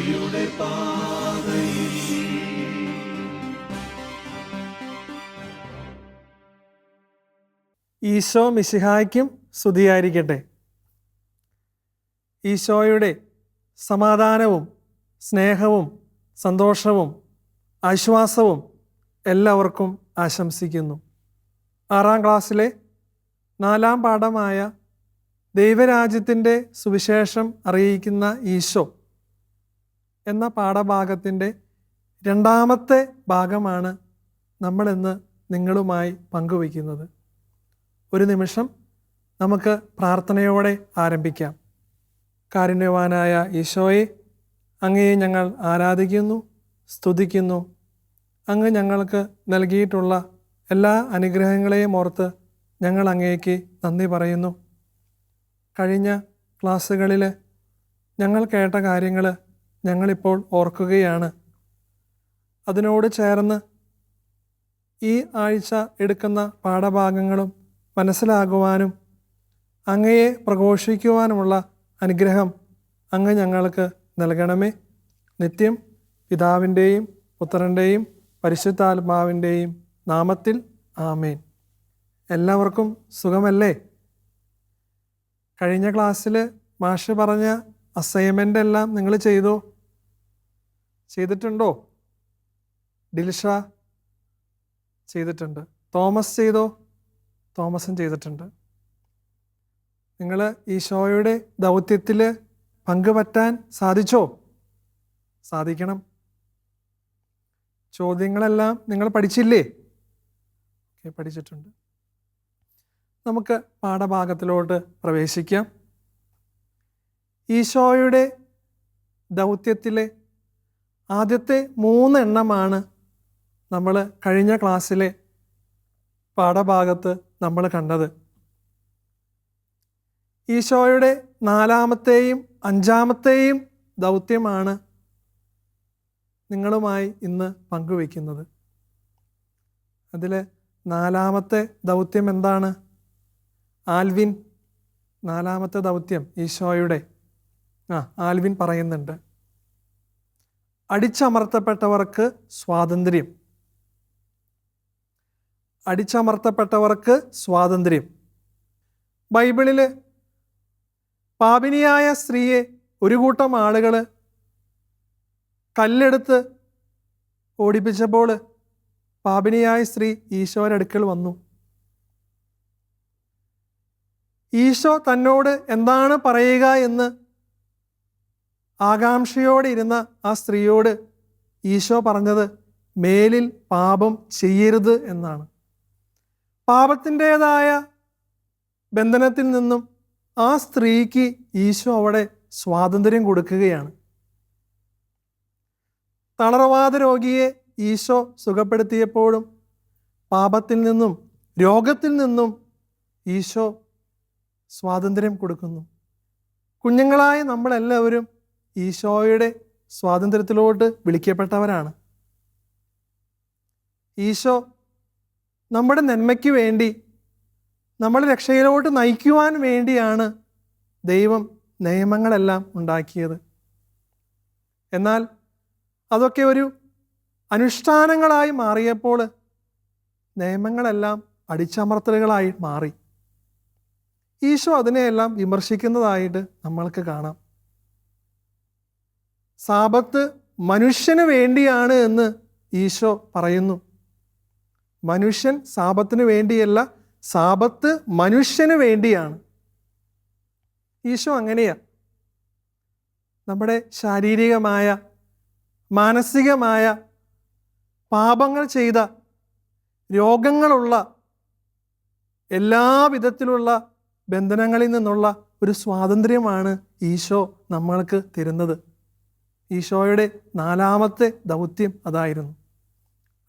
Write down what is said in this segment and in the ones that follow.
ഈശോ മിശിഹായ്ക്കും സ്തുതിയായിരിക്കട്ടെ. ഈശോയുടെ സമാധാനവും സ്നേഹവും സന്തോഷവും ആശ്വാസവും എല്ലാവർക്കും ആശംസിക്കുന്നു. 6ാം ക്ലാസ്സിലെ 4ാം പാഠമായ ദൈവരാജ്യത്തിൻ്റെ സുവിശേഷം അറിയിക്കുന്ന ഈശോ എന്ന പാഠഭാഗത്തിൻ്റെ 2ാമത്തെ ഭാഗമാണ് നമ്മളിന്ന് നിങ്ങളുമായി പങ്കുവയ്ക്കുന്നത്. ഒരു നിമിഷം നമുക്ക് പ്രാർത്ഥനയോടെ ആരംഭിക്കാം. കാരുണ്യവാനായ ഈശോയെ, അങ്ങയെ ഞങ്ങൾ ആരാധിക്കുന്നു, സ്തുതിക്കുന്നു. അങ്ങ് ഞങ്ങൾക്ക് നൽകിയിട്ടുള്ള എല്ലാ അനുഗ്രഹങ്ങളെയും ഓർത്ത് ഞങ്ങൾ അങ്ങേക്ക് നന്ദി പറയുന്നു. കഴിഞ്ഞ ക്ലാസ്സുകളിൽ ഞങ്ങൾ കേട്ട കാര്യങ്ങൾ ഞങ്ങളിപ്പോൾ ഓർക്കുകയാണ്. അതിനോട് ചേർന്ന് ഈ ആഴ്ച എടുക്കുന്ന പാഠഭാഗങ്ങളും മനസ്സിലാകുവാനും അങ്ങയെ പ്രഘോഷിക്കുവാനുമുള്ള അനുഗ്രഹം അങ്ങ് ഞങ്ങൾക്ക് നൽകണമേ. നിത്യം പിതാവിൻ്റെയും പുത്രൻ്റെയും പരിശുദ്ധാത്മാവിൻ്റെയും നാമത്തിൽ ആമേൻ. എല്ലാവർക്കും സുഖമല്ലേ? കഴിഞ്ഞ ക്ലാസ്സിൽ മാഷ് പറഞ്ഞ അസൈൻമെൻ്റ് എല്ലാം നിങ്ങൾ ചെയ്തിട്ടുണ്ടോ? ഡിൽഷ ചെയ്തിട്ടുണ്ട്. തോമസ് ചെയ്തോ? തോമസും ചെയ്തിട്ടുണ്ട്. നിങ്ങൾ ഈശോയുടെ ദൗത്യത്തിൽ പങ്കുപറ്റാൻ സാധിച്ചോ? സാധിക്കണം. ചോദ്യങ്ങളെല്ലാം നിങ്ങൾ പഠിച്ചില്ലേ? പഠിച്ചിട്ടുണ്ട്. നമുക്ക് പാഠഭാഗത്തിലോട്ട് പ്രവേശിക്കാം. ഈശോയുടെ ദൗത്യത്തിലെ ആദ്യത്തെ 3 എണ്ണമാണ് നമ്മൾ കഴിഞ്ഞ ക്ലാസ്സിലെ പാഠഭാഗത്ത് നമ്മൾ കണ്ടത്. ഈശോയുടെ 4ാമത്തെയും 5ാമത്തെയും ദൗത്യമാണ് നിങ്ങളുമായി ഇന്ന് പങ്കുവയ്ക്കുന്നത്. അതിൽ 4ാമത്തെ ദൗത്യം എന്താണ്? ആൽവിൻ 4ാമത്തെ ദൗത്യം ഈശോയുടെ ആൽവിൻ പറയുന്നുണ്ട്. അടിച്ചമർത്തപ്പെട്ടവർക്ക് സ്വാതന്ത്ര്യം. അടിച്ചമർത്തപ്പെട്ടവർക്ക് സ്വാതന്ത്ര്യം. ബൈബിളിൽ പാപിനിയായ സ്ത്രീയെ ഒരു കൂട്ടം ആളുകൾ കല്ലെടുത്ത് ഓടിപ്പിച്ചപ്പോൾ പാപിനിയായ സ്ത്രീ ഈശോയുടെ അടുക്കൽ വന്നു. ഈശോ തന്നോട് എന്താണ് പറയുക എന്ന് ആകാംക്ഷയോടെ ഇരുന്ന ആ സ്ത്രീയോട് ഈശോ പറഞ്ഞത് മേലിൽ പാപം ചെയ്യരുത് എന്നാണ്. പാപത്തിൻ്റെതായ ബന്ധനത്തിൽ നിന്നും ആ സ്ത്രീക്ക് ഈശോ അവിടെ സ്വാതന്ത്ര്യം കൊടുക്കുകയാണ്. തളർവാദ രോഗിയെ ഈശോ സുഖപ്പെടുത്തിയപ്പോഴും പാപത്തിൽ നിന്നും രോഗത്തിൽ നിന്നും ഈശോ സ്വാതന്ത്ര്യം കൊടുക്കുന്നു. കുഞ്ഞുങ്ങളായ നമ്മളെല്ലാവരും ഈശോയുടെ സ്വാതന്ത്ര്യത്തിലോട്ട് വിളിക്കപ്പെട്ടവരാണ്. ഈശോ നമ്മുടെ നന്മയ്ക്ക് വേണ്ടി, നമ്മളെ രക്ഷയിലോട്ട് നയിക്കുവാൻ വേണ്ടിയാണ് ദൈവം നിയമങ്ങളെല്ലാം ഉണ്ടാക്കിയത്. എന്നാൽ അതൊക്കെ ഒരു അനുഷ്ഠാനങ്ങളായി മാറിയപ്പോൾ നിയമങ്ങളെല്ലാം അടിച്ചമർത്തലുകളായി മാറി. ഈശോ അതിനെയെല്ലാം വിമർശിക്കുന്നതായിട്ട് നമ്മൾക്ക് കാണാം. സാബത്ത് മനുഷ്യന് വേണ്ടിയാണ് എന്ന് ഈശോ പറയുന്നു. മനുഷ്യൻ സാബത്തിന് വേണ്ടിയല്ല, സാബത്ത് മനുഷ്യന് വേണ്ടിയാണ്. ഈശോ അങ്ങനെയാ. നമ്മുടെ ശാരീരികമായ മാനസികമായ പാപങ്ങൾ ചെയ്ത രോഗങ്ങളുള്ള എല്ലാ വിധത്തിലുള്ള ബന്ധനങ്ങളിൽ നിന്നുള്ള ഒരു സ്വാതന്ത്ര്യമാണ് ഈശോ നമ്മൾക്ക് തരുന്നത്. ഈശോയുടെ 4ാമത്തെ ദൗത്യം അതായിരുന്നു,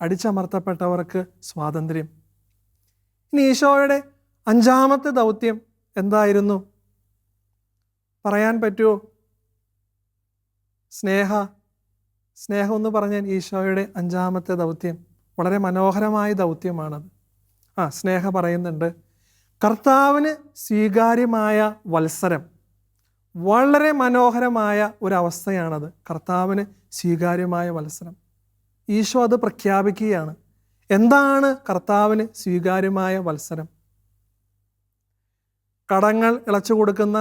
അടിച്ചമർത്തപ്പെട്ടവർക്ക് സ്വാതന്ത്ര്യം. ഇനി ഈശോയുടെ 5ാമത്തെ ദൗത്യം എന്തായിരുന്നു? പറയാൻ പറ്റുമോ? സ്നേഹം എന്ന് പറഞ്ഞാൽ ഈശോയുടെ 5ാമത്തെ ദൗത്യം വളരെ മനോഹരമായ ദൗത്യമാണത്. സ്നേഹ പറയുന്നുണ്ട്. കർത്താവിന് സ്വീകാര്യമായ വത്സരം. വളരെ മനോഹരമായ ഒരവസ്ഥയാണത്. കർത്താവിന് സ്വീകാര്യമായ വത്സരം. ഈശോ അത് പ്രഖ്യാപിക്കുകയാണ്. എന്താണ് കർത്താവിന് സ്വീകാര്യമായ വത്സരം? കടങ്ങൾ ഇളച്ചു കൊടുക്കുന്ന,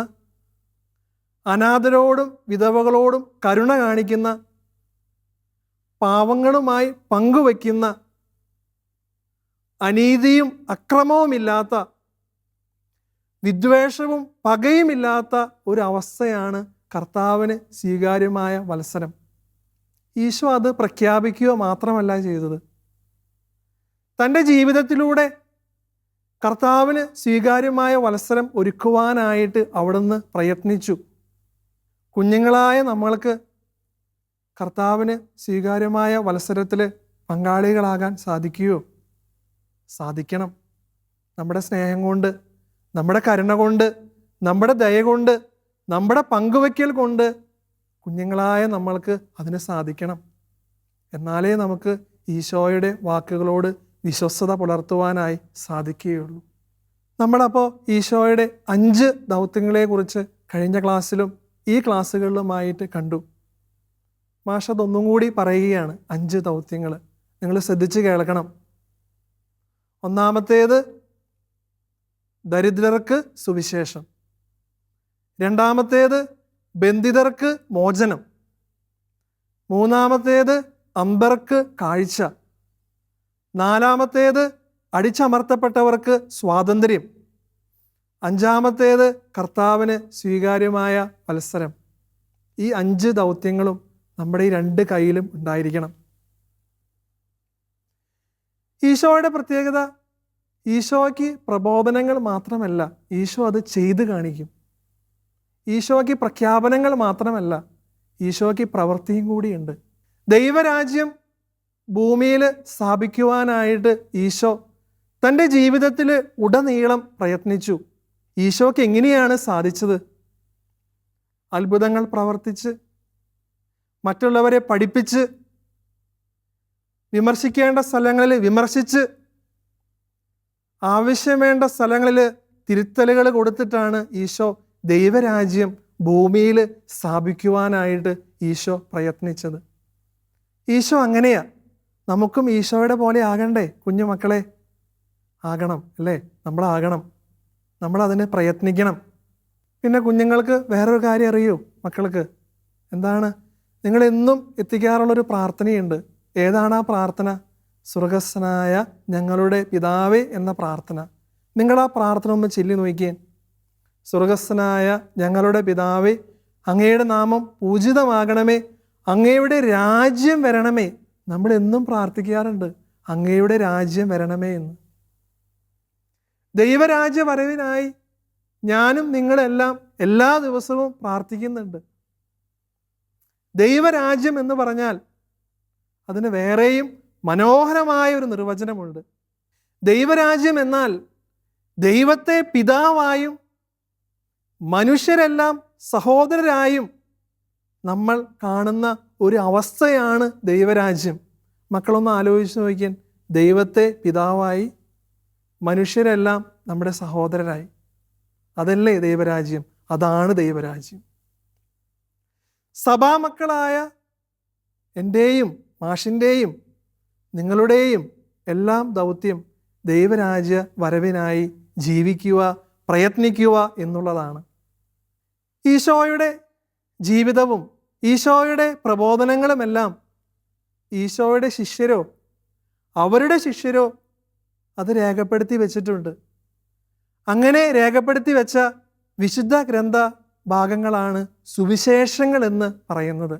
അനാഥരോടും വിധവകളോടും കരുണ കാണിക്കുന്ന, പാവങ്ങളുമായി പങ്കുവയ്ക്കുന്ന, അനീതിയും അക്രമവുമില്ലാത്ത, വിദ്വേഷവും പകയുമില്ലാത്ത ഒരവസ്ഥയാണ് കർത്താവിന് സ്വീകാര്യമായ വത്സരം. ഈശോ അത് പ്രഖ്യാപിക്കുക മാത്രമല്ല ചെയ്തത്, തൻ്റെ ജീവിതത്തിലൂടെ കർത്താവിന് സ്വീകാര്യമായ വത്സരം ഒരുക്കുവാനായിട്ട് അവിടുന്ന് പ്രയത്നിച്ചു. കുഞ്ഞുങ്ങളായ നമ്മൾക്ക് കർത്താവിന് സ്വീകാര്യമായ വത്സരത്തിൽ പങ്കാളികളാകാൻ സാധിക്കുകയോ? സാധിക്കണം. നമ്മുടെ സ്നേഹം കൊണ്ട്, നമ്മുടെ കരുണ കൊണ്ട്, നമ്മുടെ ദയ കൊണ്ട്, നമ്മുടെ പങ്കുവയ്ക്കൽ കൊണ്ട് കുഞ്ഞുങ്ങളായ നമ്മൾക്ക് അതിന് സാധിക്കണം. എന്നാലേ നമുക്ക് ഈശോയുടെ വാക്കുകളോട് വിശ്വസ്തത പുലർത്തുവാനായി സാധിക്കുകയുള്ളൂ. നമ്മളപ്പോൾ ഈശോയുടെ 5 ദൗത്യങ്ങളെക്കുറിച്ച് കഴിഞ്ഞ ക്ലാസ്സിലും ഈ ക്ലാസ്സുകളിലുമായിട്ട് കണ്ടു. മാഷ് അതൊന്നും കൂടി പറയുകയാണ്. 5 ദൗത്യങ്ങൾ നിങ്ങൾ ശ്രദ്ധിച്ച് കേൾക്കണം. ഒന്നാമത്തേത് ദരിദ്രർക്ക് സുവിശേഷം. രണ്ടാമത്തേത് ബന്ധിതർക്ക് മോചനം. മൂന്നാമത്തേത് അന്ധർക്ക് കാഴ്ച. നാലാമത്തേത് അടിച്ചമർത്തപ്പെട്ടവർക്ക് സ്വാതന്ത്ര്യം. അഞ്ചാമത്തേത് കർത്താവിന് സ്വീകാര്യമായ വത്സരം. ഈ 5 ദൗത്യങ്ങളും നമ്മുടെ ഈ 2 കൈയിലും ഉണ്ടായിരിക്കണം. ഈശോയുടെ പ്രത്യേകത, ഈശോയ്ക്ക് പ്രബോധനങ്ങൾ മാത്രമല്ല, ഈശോ അത് ചെയ്ത് കാണിക്കും. ഈശോയ്ക്ക് പ്രഖ്യാപനങ്ങൾ മാത്രമല്ല, ഈശോയ്ക്ക് പ്രവൃത്തിയും കൂടിയുണ്ട്. ദൈവരാജ്യം ഭൂമിയിൽ സ്ഥാപിക്കുവാനായിട്ട് ഈശോ തൻ്റെ ജീവിതത്തിൽ ഉടനീളം പ്രയത്നിച്ചു. ഈശോയ്ക്ക് എങ്ങനെയാണ് സാധിച്ചത്? അത്ഭുതങ്ങൾ പ്രവർത്തിച്ച്, മറ്റുള്ളവരെ പഠിപ്പിച്ച്, വിമർശിക്കേണ്ട സ്ഥലങ്ങളിൽ വിമർശിച്ച്, ആവശ്യം വേണ്ട സ്ഥലങ്ങളിൽ തിരുത്തലുകൾ കൊടുത്തിട്ടാണ് ഈശോ ദൈവരാജ്യം ഭൂമിയിൽ സ്ഥാപിക്കുവാനായിട്ട് ഈശോ പ്രയത്നിച്ചത്. ഈശോ അങ്ങനെയാ. നമുക്കും ഈശോയുടെ പോലെ ആകണ്ടേ കുഞ്ഞുമക്കളെ? ആകണം അല്ലേ? നമ്മളാകണം. നമ്മളതിന് പ്രയത്നിക്കണം. പിന്നെ കുഞ്ഞുങ്ങൾക്ക് വേറൊരു കാര്യം അറിയൂ മക്കൾക്ക്? എന്താണ്? നിങ്ങളെന്നും എത്തിക്കാറുള്ളൊരു പ്രാർത്ഥനയുണ്ട്. ഏതാണ് ആ പ്രാർത്ഥന? സ്വർഗസ്ഥനായ ഞങ്ങളുടെ പിതാവേ എന്ന പ്രാർത്ഥന. നിങ്ങൾ ആ പ്രാർത്ഥന ഒന്ന് ചൊല്ലി നോക്കിയേ. സ്വർഗസ്ഥനായ ഞങ്ങളുടെ പിതാവേ, അങ്ങയുടെ നാമം പൂജിതമാകണമേ, അങ്ങയുടെ രാജ്യം വരണമേ. നമ്മൾ എന്നും പ്രാർത്ഥിക്കാറുണ്ട്, അങ്ങയുടെ രാജ്യം വരണമേ എന്ന്. ദൈവരാജ്യ വരവിനായി ഞാനും നിങ്ങളെല്ലാം എല്ലാ ദിവസവും പ്രാർത്ഥിക്കുന്നുണ്ട്. ദൈവരാജ്യം എന്ന് പറഞ്ഞാൽ അതിന് വേറെയും മനോഹരമായ ഒരു നിർവചനമുണ്ട്. ദൈവരാജ്യം എന്നാൽ ദൈവത്തെ പിതാവായും മനുഷ്യരെല്ലാം സഹോദരരായും നമ്മൾ കാണുന്ന ഒരു അവസ്ഥയാണ് ദൈവരാജ്യം. മക്കളൊന്ന് ആലോചിച്ച് നോക്കിയാൽ, ദൈവത്തെ പിതാവായി മനുഷ്യരെല്ലാം നമ്മുടെ സഹോദരരായി. അതല്ലേ ദൈവരാജ്യം? അതാണ് ദൈവരാജ്യം. സഭാമക്കളായ എൻ്റെയും മാഷിൻ്റെയും നിങ്ങളുടെയും എല്ലാം ദൗത്യം ദൈവരാജ്യ വരവിനായി ജീവിക്കുക, പ്രയത്നിക്കുക എന്നുള്ളതാണ്. ഈശോയുടെ ജീവിതവും ഈശോയുടെ പ്രബോധനങ്ങളുമെല്ലാം ഈശോയുടെ ശിഷ്യരോ അവരുടെ ശിഷ്യരോ അത് രേഖപ്പെടുത്തി വെച്ചിട്ടുണ്ട്. അങ്ങനെ രേഖപ്പെടുത്തി വെച്ച വിശുദ്ധ ഗ്രന്ഥ ഭാഗങ്ങളാണ് സുവിശേഷങ്ങൾ എന്ന് പറയുന്നത്.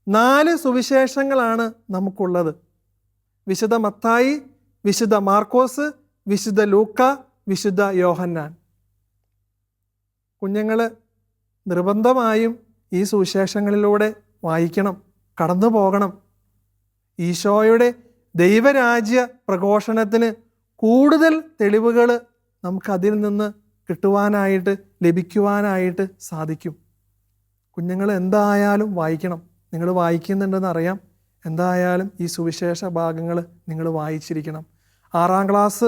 4 സുവിശേഷങ്ങളാണ് നമുക്കുള്ളത്. വിശുദ്ധ മത്തായി, വിശുദ്ധ മാർക്കോസ്, വിശുദ്ധ ലൂക്ക, വിശുദ്ധ യോഹന്നാൻ. കുഞ്ഞുങ്ങൾ നിർബന്ധമായും ഈ സുവിശേഷങ്ങളിലൂടെ വായിക്കണം, കടന്നു പോകണം. ഈശോയുടെ ദൈവരാജ്യ പ്രഘോഷണത്തിന് കൂടുതൽ തെളിവുകൾ നമുക്കതിൽ നിന്ന് കിട്ടുവാനായിട്ട്, ലഭിക്കുവാനായിട്ട് സാധിക്കും. കുഞ്ഞുങ്ങൾ എന്തായാലും വായിക്കണം. നിങ്ങൾ വായിക്കുന്നുണ്ടെന്ന് അറിയാം. എന്തായാലും ഈ സുവിശേഷ ഭാഗങ്ങൾ നിങ്ങൾ വായിച്ചിരിക്കണം. 6ാം ക്ലാസ്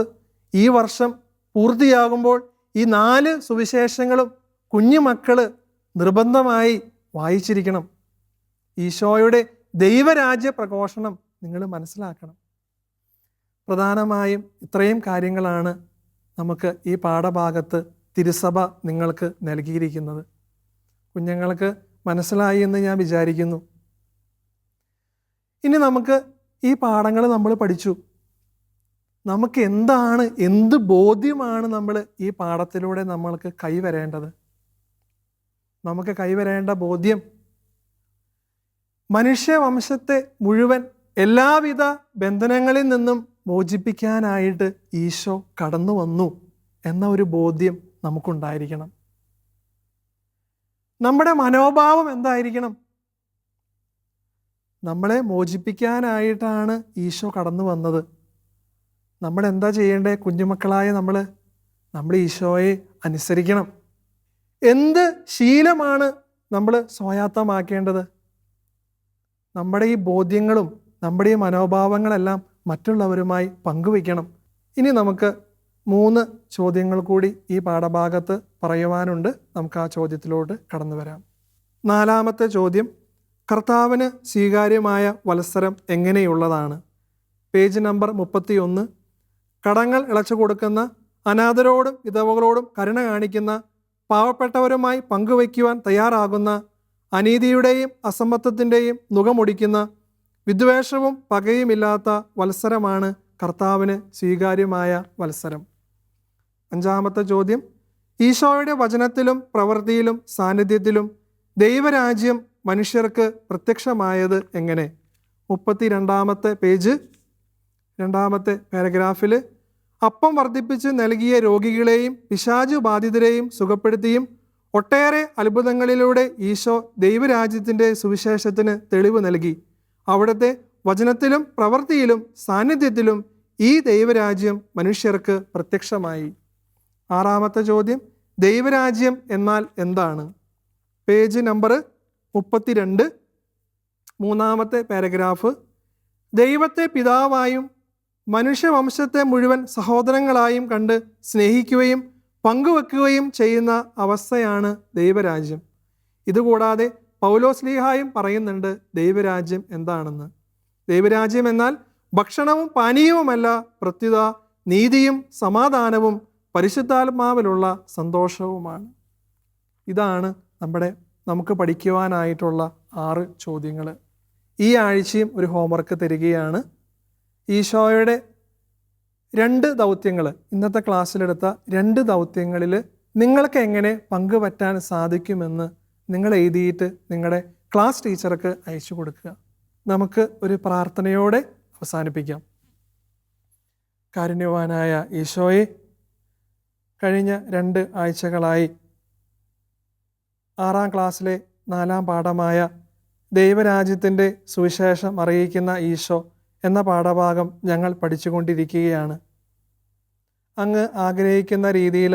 ഈ വർഷം പൂർത്തിയാകുമ്പോൾ ഈ 4 സുവിശേഷങ്ങളും കുഞ്ഞു മക്കൾ നിർബന്ധമായി വായിച്ചിരിക്കണം. ഈശോയുടെ ദൈവരാജ്യ പ്രഘോഷണം നിങ്ങൾ മനസ്സിലാക്കണം. പ്രധാനമായും ഇത്രയും കാര്യങ്ങളാണ് നമുക്ക് ഈ പാഠഭാഗത്ത് തിരുസഭ നിങ്ങൾക്ക് നൽകിയിരിക്കുന്നത്. കുഞ്ഞുങ്ങൾക്ക് മനസ്സിലായി എന്ന് ഞാൻ വിചാരിക്കുന്നു. ഇനി നമുക്ക് ഈ പാഠങ്ങൾ നമ്മൾ പഠിച്ചു. നമുക്ക് എന്ത് ബോധ്യമാണ് നമ്മൾ ഈ പാഠത്തിലൂടെ നമ്മൾക്ക് കൈവരേണ്ടത്? നമുക്ക് കൈവരേണ്ട ബോധ്യം മനുഷ്യവംശത്തെ മുഴുവൻ എല്ലാവിധ ബന്ധനങ്ങളിൽ നിന്നും മോചിപ്പിക്കാനായിട്ട് ഈശോ കടന്നു വന്നു എന്ന ഒരു ബോധ്യം നമുക്കുണ്ടായിരിക്കണം. നമ്മുടെ മനോഭാവം എന്തായിരിക്കണം? നമ്മളെ മോചിപ്പിക്കാനായിട്ടാണ് ഈശോ കടന്നു വന്നത്. നമ്മൾ എന്താ ചെയ്യേണ്ടേ? കുഞ്ഞുമക്കളായ നമ്മൾ ഈശോയെ അനുസരിക്കണം. എന്ത് ശീലമാണ് നമ്മൾ സ്വായത്തമാക്കേണ്ടത്? നമ്മുടെ ഈ ബോധ്യങ്ങളും നമ്മുടെ ഈ മനോഭാവങ്ങളെല്ലാം മറ്റുള്ളവരുമായി പങ്കുവയ്ക്കണം. ഇനി നമുക്ക് 3 ചോദ്യങ്ങൾ കൂടി ഈ പാഠഭാഗത്ത് പറയുവാനുണ്ട്. നമുക്ക് ആ ചോദ്യത്തിലോട്ട് കടന്നു വരാം. 4ാമത്തെ ചോദ്യം, കർത്താവിന് സ്വീകാര്യമായ വത്സരം എങ്ങനെയുള്ളതാണ്? Page number 31. കടങ്ങൾ ഇളച്ചു കൊടുക്കുന്ന, അനാഥരോടും വിധവകളോടും കരുണ കാണിക്കുന്ന, പാവപ്പെട്ടവരുമായി പങ്കുവയ്ക്കുവാൻ തയ്യാറാകുന്ന, അനീതിയുടെയും അസമത്വത്തിൻ്റെയും നുകമൊടിക്കുന്ന, വിദ്വേഷവും പകയുമില്ലാത്ത വത്സരമാണ് കർത്താവിന് സ്വീകാര്യമായ വത്സരം. 5ാമത്തെ ചോദ്യം, ഈശോയുടെ വചനത്തിലും പ്രവൃത്തിയിലും സാന്നിധ്യത്തിലും ദൈവരാജ്യം മനുഷ്യർക്ക് പ്രത്യക്ഷമായത് എങ്ങനെ? 32ാമത്തെ പേജ് 2ാമത്തെ പാരഗ്രാഫിൽ, അപ്പം വർദ്ധിപ്പിച്ച് നൽകിയ രോഗികളെയും പിശാചു ബാധിതരെയും സുഖപ്പെടുത്തിയും ഒട്ടേറെ അത്ഭുതങ്ങളിലൂടെ ഈശോ ദൈവരാജ്യത്തിൻ്റെ സുവിശേഷത്തിന് തെളിവ് നൽകി. അവിടുത്തെ വചനത്തിലും പ്രവൃത്തിയിലും സാന്നിധ്യത്തിലും ഈ ദൈവരാജ്യം മനുഷ്യർക്ക് പ്രത്യക്ഷമായി. 6ാമത്തെ ചോദ്യം, ദൈവരാജ്യം എന്നാൽ എന്താണ്? പേജ് നമ്പർ 32, 3ാമത്തെ പാരഗ്രാഫ്, ദൈവത്തെ പിതാവായും മനുഷ്യവംശത്തെ മുഴുവൻ സഹോദരങ്ങളായും കണ്ട് സ്നേഹിക്കുകയും പങ്കുവെക്കുകയും ചെയ്യുന്ന അവസ്ഥയാണ് ദൈവരാജ്യം. ഇതുകൂടാതെ പൗലോസ്ലീഹായും പറയുന്നുണ്ട് ദൈവരാജ്യം എന്താണെന്ന്. ദൈവരാജ്യം എന്നാൽ ഭക്ഷണവും പാനീയവുമല്ല, പ്രത്യുത നീതിയും സമാധാനവും പരിശുദ്ധാത്മാവിലുള്ള സന്തോഷവുമാണ്. ഇതാണ് നമുക്ക് പഠിക്കുവാനായിട്ടുള്ള 6 ചോദ്യങ്ങൾ. ഈ ആഴ്ചയും ഒരു ഹോംവർക്ക് തരികയാണ്. ഈശോയുടെ 2 ദൗത്യങ്ങൾ, ഇന്നത്തെ ക്ലാസ്സിലെടുത്ത 2 ദൗത്യങ്ങളിൽ നിങ്ങൾക്ക് എങ്ങനെ പങ്കുപറ്റാൻ സാധിക്കുമെന്ന് നിങ്ങൾ എഴുതിയിട്ട് നിങ്ങളുടെ ക്ലാസ് ടീച്ചർക്ക് അയച്ചു കൊടുക്കുക. നമുക്ക് ഒരു പ്രാർത്ഥനയോടെ അവസാനിപ്പിക്കാം. കാരുണ്യവാനായ ഈശോയെ, കഴിഞ്ഞ 2 ആഴ്ചകളായി 6ാം ക്ലാസ്സിലെ 4ാം പാഠമായ ദൈവരാജ്യത്തിൻ്റെ സുവിശേഷം അറിയിക്കുന്ന ഈശോ എന്ന പാഠഭാഗം ഞങ്ങൾ പഠിച്ചുകൊണ്ടിരിക്കുകയാണ്. അങ്ങ് ആഗ്രഹിക്കുന്ന രീതിയിൽ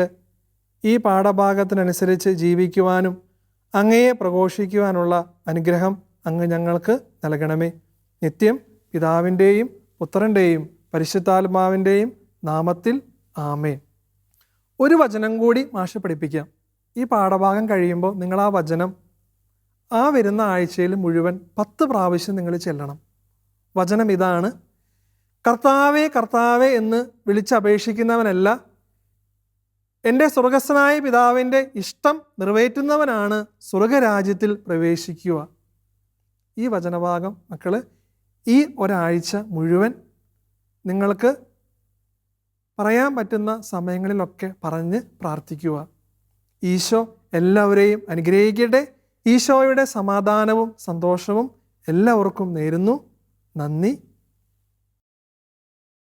ഈ പാഠഭാഗത്തിനനുസരിച്ച് ജീവിക്കുവാനും അങ്ങയെ പ്രഘോഷിക്കുവാനുള്ള അനുഗ്രഹം അങ്ങ് ഞങ്ങൾക്ക് നൽകണമേ. നിത്യം പിതാവിൻ്റെയും പുത്രൻ്റെയും പരിശുദ്ധാത്മാവിൻ്റെയും നാമത്തിൽ ആമേൻ. ഒരു വചനം കൂടി മാഷ് പഠിപ്പിക്കാം. ഈ പാഠഭാഗം കഴിയുമ്പോൾ നിങ്ങൾ ആ വചനം വരുന്ന ആഴ്ചയിൽ മുഴുവൻ 10 പ്രാവശ്യം നിങ്ങൾ ചെല്ലണം. വചനം ഇതാണ്: കർത്താവേ കർത്താവേ എന്ന് വിളിച്ചപേക്ഷിക്കുന്നവനല്ല, എൻ്റെ സ്വർഗസ്ഥനായ പിതാവിൻ്റെ ഇഷ്ടം നിറവേറ്റുന്നവനാണ് സ്വർഗരാജ്യത്തിൽ പ്രവേശിക്കുക. ഈ വചനഭാഗം മക്കൾ ഈ ഒരാഴ്ച മുഴുവൻ നിങ്ങൾക്ക് പറയാൻ പറ്റുന്ന സമയങ്ങളിലൊക്കെ പറഞ്ഞ് പ്രാർത്ഥിക്കുക. ഈശോ എല്ലാവരെയും അനുഗ്രഹിക്കട്ടെ. ഈശോയുടെ സമാധാനവും സന്തോഷവും എല്ലാവർക്കും നേരുന്നു. നന്ദി.